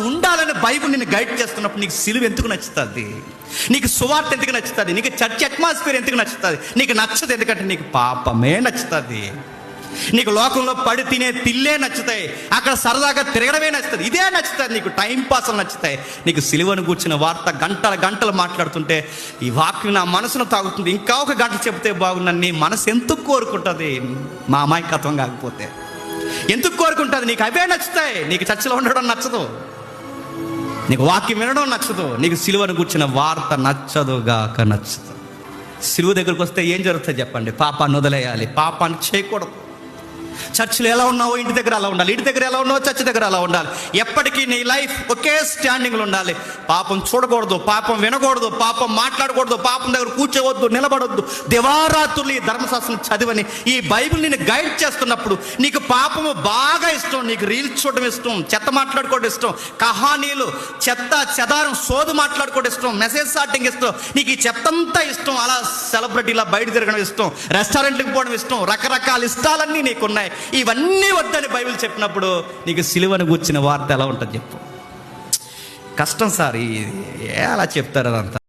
ఉండాలని బైబిల్ నిన్ను గైడ్ చేస్తున్నప్పుడు నీకు సిలువ ఎందుకు నచ్చుతుంది? నీకు సువార్త ఎందుకు నచ్చుతుంది? నీకు చర్చ్ అట్మాస్ఫియర్ ఎందుకు నచ్చుతుంది? నీకు నచ్చదు, ఎందుకంటే నీకు పాపమే నచ్చుతుంది. నీకు లోకంలో పడి తినే తిల్లే నచ్చుతాయి, అక్కడ సరదాగా తిరగడమే నచ్చుతుంది, ఇదే నచ్చుతుంది, నీకు టైం పాస్లు నచ్చుతాయి. నీకు సిలువను కూర్చున్న వార్త గంటలు మాట్లాడుతుంటే ఈ వాక్యం నా మనసును తాగుతుంది, ఇంకా ఒక గంట చెబితే బాగుందని నీ మనసు ఎందుకు కోరుకుంటుంది? మా అమాయకత్వం కాకపోతే ఎందుకు కోరుకుంటుంది? నీకు అవే నచ్చుతాయి. నీకు చర్చలో ఉండడం నచ్చదు, నీకు వాక్యం వినడం నచ్చదు, నీకు సిలువను కూర్చున్న వార్త నచ్చదుగాక నచ్చదు. సిలువ దగ్గరకు వస్తే ఏం జరుగుతుంది చెప్పండి? పాపాన్ని వదిలేయాలి, పాపాన్ని చేయకూడదు. చర్చిలో ఎలా ఉన్నావో ఇంటి దగ్గర అలా ఉండాలి, ఇంటి దగ్గర ఎలా ఉన్నావో చర్చ్ దగ్గర అలా ఉండాలి. ఎప్పటికీ నీ లైఫ్ ఒకే స్టాండింగ్లో ఉండాలి. పాపం చూడకూడదు, పాపం వినకూడదు, పాపం మాట్లాడకూడదు, పాపం దగ్గర కూర్చోవద్దు, నిలబడొద్దు. దివారాత్రులు ఈ ధర్మశాస్త్రం చదివని ఈ బైబిల్ నిన్ను గైడ్ చేస్తున్నప్పుడు నీకు పాపము బాగా ఇష్టం, నీకు రీల్స్ చూడడం ఇష్టం, చెత్త మాట్లాడుకోవడం ఇష్టం, కహానీలు చెత్త చెదారం సోదు మాట్లాడుకోవడం ఇష్టం, మెసేజ్ స్టార్టింగ్ ఇష్టం, నీకు ఈ చెత్తంతా ఇష్టం, అలా సెలబ్రిటీలా బయట తిరగడం ఇష్టం, రెస్టారెంట్కి పోవడం ఇష్టం, రకరకాల ఇష్టాలన్నీ నీకున్నాయి. ఇవన్నీ వద్దని బైబిల్ చెప్పినప్పుడు నీకు సిలువను గూర్చిన వార్త ఎలా ఉంటుంది చెప్పు? కష్టం సార్, అలా చెప్తారు అదంతా.